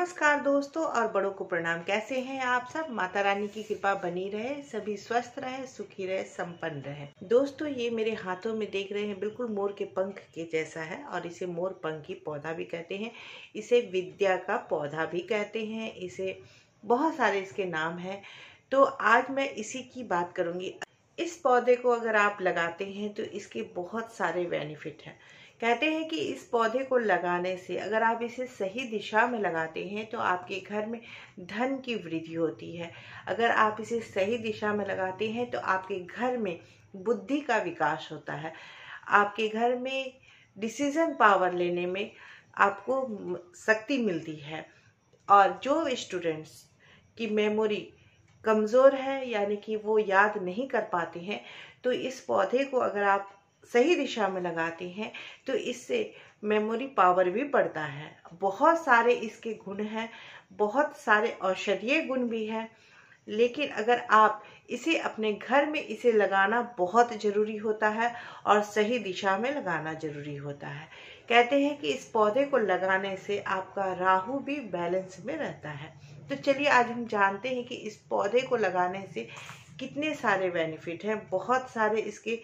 नमस्कार दोस्तों और बड़ों को प्रणाम। कैसे हैं आप सब? माता रानी की कृपा बनी रहे, सभी स्वस्थ रहे, सुखी रहे, संपन्न रहे। दोस्तों, ये मेरे हाथों में देख रहे हैं, बिल्कुल मोर के पंख के जैसा है और इसे मोर पंखी पौधा भी कहते हैं। इसे विद्या का पौधा भी कहते हैं। इसे बहुत सारे इसके नाम हैं। तो आज मैं इसी की बात करूंगी। इस पौधे को अगर आप लगाते हैं तो इसके बहुत सारे बेनिफिट हैं। कहते हैं कि इस पौधे को लगाने से, अगर आप इसे सही दिशा में लगाते हैं तो आपके घर में धन की वृद्धि होती है। अगर आप इसे सही दिशा में लगाते हैं तो आपके घर में बुद्धि का विकास होता है। आपके घर में डिसीजन पावर लेने में आपको शक्ति मिलती है। और जो स्टूडेंट्स की मेमोरी कमज़ोर है, यानी कि वो याद नहीं कर पाते हैं, तो इस पौधे को अगर आप सही दिशा में लगाते हैं तो इससे मेमोरी पावर भी बढ़ता है। बहुत सारे इसके गुण हैं, बहुत सारे औषधीय गुण भी हैं। लेकिन अगर आप इसे अपने घर में इसे लगाना बहुत ज़रूरी होता है और सही दिशा में लगाना ज़रूरी होता है। कहते हैं कि इस पौधे को लगाने से आपका राहु भी बैलेंस में रहता है। तो चलिए आज हम जानते हैं कि इस पौधे को लगाने से कितने सारे बेनिफिट हैं, बहुत सारे इसके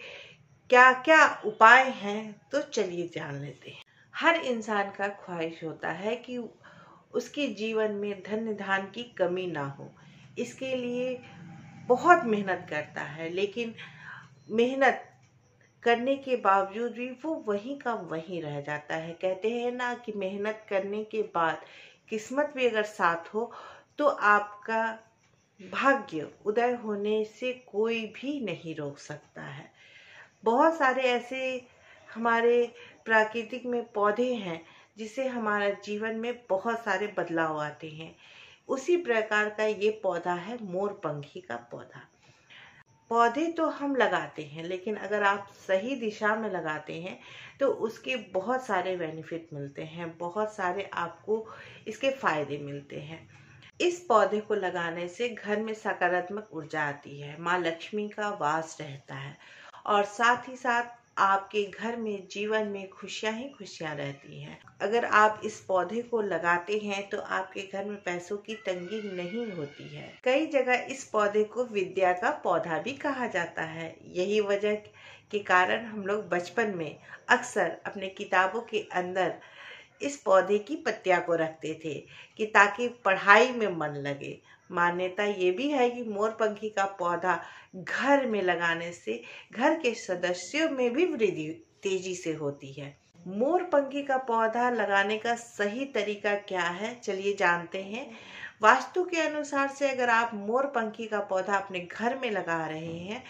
क्या क्या उपाय हैं। तो चलिए जान लेते हैं। हर इंसान का ख्वाहिश होता है कि उसके जीवन में धन धान की कमी ना हो। इसके लिए बहुत मेहनत करता है, लेकिन मेहनत करने के बावजूद भी वो वहीं का वहीं रह जाता है। कहते हैं ना कि मेहनत करने के बाद किस्मत भी अगर साथ हो तो आपका भाग्य उदय होने से कोई भी नहीं रोक सकता है। बहुत सारे ऐसे हमारे प्राकृतिक में पौधे हैं जिससे हमारा जीवन में बहुत सारे बदलाव आते हैं। उसी प्रकार का ये पौधा है मोरपंखी का पौधा। पौधे तो हम लगाते हैं, लेकिन अगर आप सही दिशा में लगाते हैं तो उसके बहुत सारे बेनिफिट मिलते हैं, बहुत सारे आपको इसके फायदे मिलते हैं। इस पौधे को लगाने से घर में सकारात्मक ऊर्जा आती है, माँ लक्ष्मी का वास रहता है और साथ ही साथ आपके घर में जीवन में खुशियां ही खुशियां रहती हैं। अगर आप इस पौधे को लगाते हैं तो आपके घर में पैसों की तंगी नहीं होती है। कई जगह इस पौधे को विद्या का पौधा भी कहा जाता है। यही वजह के कारण हम लोग बचपन में अक्सर अपने किताबों के अंदर इस पौधे की पत्तियां को रखते थे कि ताकि पढ़ाई में मन लगे। मान्यता ये भी है कि मोरपंखी का पौधा घर में लगाने से घर के सदस्यों में भी वृद्धि तेजी से होती है। मोरपंखी का पौधा लगाने का सही तरीका क्या है, चलिए जानते हैं। वास्तु के अनुसार से अगर आप मोरपंखी का पौधा अपने घर में लगा रहे हैं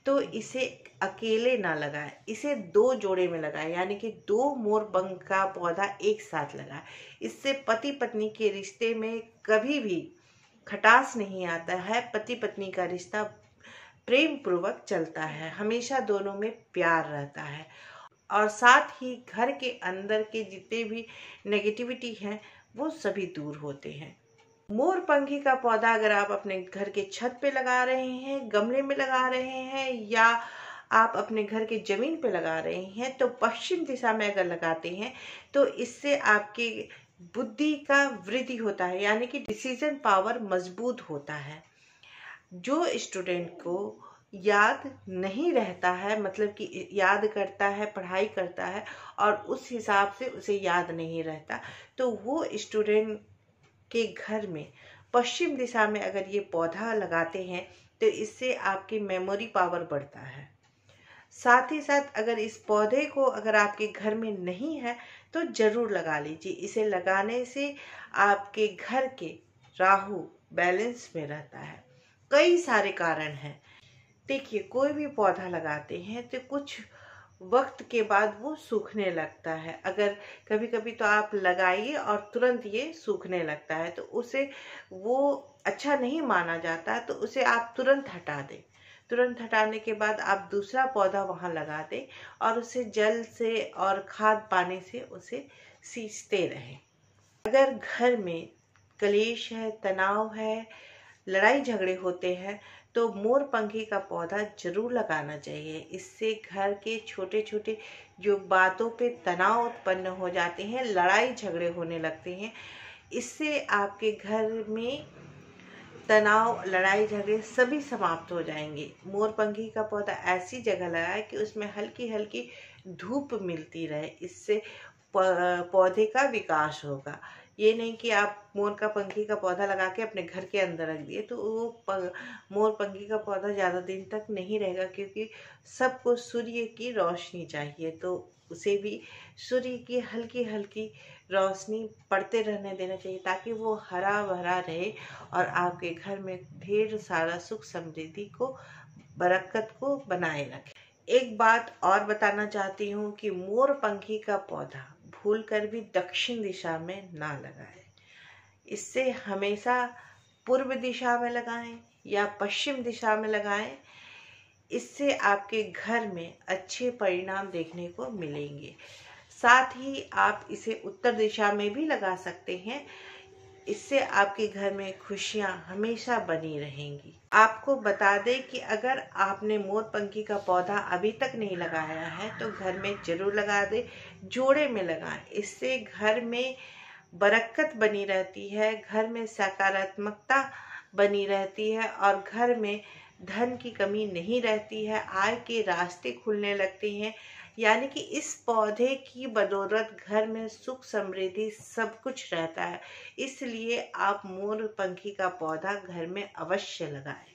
तो इसे अकेले ना लगाएं, इसे दो जोड़े में लगाएं, यानी कि दो मोरपंख का पौधा एक साथ लगाएं। इससे पति पत्नी के रिश्ते में कभी भी खटास नहीं आता है। पति पत्नी का रिश्ता प्रेम पूर्वक चलता है, हमेशा दोनों में प्यार रहता है और साथ ही घर के अंदर के जितने भी नेगेटिविटी हैं वो सभी दूर होते हैं। मोरपंखी का पौधा अगर आप अपने घर के छत पे लगा रहे हैं, गमले में लगा रहे हैं या आप अपने घर के जमीन पे लगा रहे हैं तो पश्चिम दिशा में अगर लगाते हैं तो इससे आपके बुद्धि का वृद्धि होता है, यानी कि डिसीजन पावर मजबूत होता है। जो स्टूडेंट को याद नहीं रहता है, मतलब कि याद करता है, पढ़ाई करता है और उस हिसाब से उसे याद नहीं रहता, तो वो स्टूडेंट के घर में पश्चिम दिशा में अगर ये पौधा लगाते हैं तो इससे आपकी मेमोरी पावर बढ़ता है। साथ ही साथ अगर इस पौधे को अगर आपके घर में नहीं है तो जरूर लगा लीजिए। इसे लगाने से आपके घर के राहु बैलेंस में रहता है। कई सारे कारण हैं। देखिए, कोई भी पौधा लगाते हैं तो कुछ वक्त के बाद वो सूखने लगता है। अगर कभी कभी तो आप लगाइए और तुरंत ये सूखने लगता है तो उसे वो अच्छा नहीं माना जाता, तो उसे आप तुरंत हटा दें। तुरंत हटाने के बाद आप दूसरा पौधा वहां लगा दें और उसे जल से और खाद पानी से उसे सींचते रहें। अगर घर में कलेश है, तनाव है, लड़ाई झगड़े होते हैं तो मोरपंखी का पौधा जरूर लगाना चाहिए। इससे घर के छोटे छोटे जो बातों पे तनाव उत्पन्न हो जाते हैं, लड़ाई झगड़े होने लगते हैं, इससे आपके घर में तनाव, लड़ाई झगड़े सभी समाप्त हो जाएंगे। मोरपंखी का पौधा ऐसी जगह लगाए कि उसमें हल्की हल्की धूप मिलती रहे, इससे पौधे का विकास होगा। ये नहीं कि आप मोर का पंखी का पौधा लगा के अपने घर के अंदर रख दिए तो वो मोर पंखी का पौधा ज़्यादा दिन तक नहीं रहेगा, क्योंकि सबको सूर्य की रोशनी चाहिए। तो उसे भी सूर्य की हल्की हल्की रोशनी पड़ते रहने देना चाहिए, ताकि वो हरा भरा रहे और आपके घर में ढेर सारा सुख समृद्धि को, बरकत को बनाए रखे। एक बात और बताना चाहती हूँ कि मोर पंखी का पौधा भूलकर भी दक्षिण दिशा में ना लगाएं। इससे हमेशा पूर्व दिशा में लगाएं या पश्चिम दिशा में लगाएं। इससे आपके घर में अच्छे परिणाम देखने को मिलेंगे। साथ ही आप इसे उत्तर दिशा में भी लगा सकते हैं। इससे आपके घर में खुशियां हमेशा बनी रहेंगी। आपको बता दें कि अगर आपने मोरपंखी का पौधा अभी तक नहीं लगाया है तो घर में जरूर लगा दें, जोड़े में लगाएं। इससे घर में बरकत बनी रहती है, घर में सकारात्मकता बनी रहती है और घर में धन की कमी नहीं रहती है, आय के रास्ते खुलने लगते हैं। यानी कि इस पौधे की बदौलत घर में सुख समृद्धि सब कुछ रहता है। इसलिए आप मोर पंखी का पौधा घर में अवश्य लगाएं।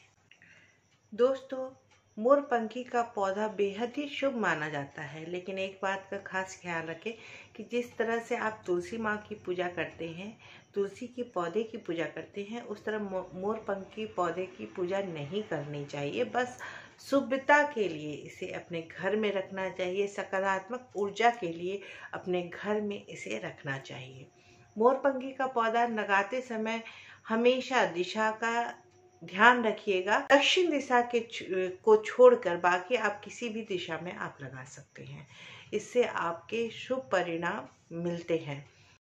दोस्तों, मोर पंखी का पौधा बेहद ही शुभ माना जाता है, लेकिन एक बात का खास ख्याल रखें कि जिस तरह से आप तुलसी माँ की पूजा करते हैं, तुलसी के पौधे की पूजा करते हैं, उस तरह मोर पंखी पौधे की पूजा नहीं करनी चाहिए। बस शुभता के लिए इसे अपने घर में रखना चाहिए, सकारात्मक ऊर्जा के लिए अपने घर में इसे रखना चाहिए। मोरपंखी का पौधा लगाते समय हमेशा दिशा का ध्यान रखिएगा। दक्षिण दिशा को छोड़कर बाकी आप किसी भी दिशा में आप लगा सकते हैं। इससे आपके शुभ परिणाम मिलते हैं।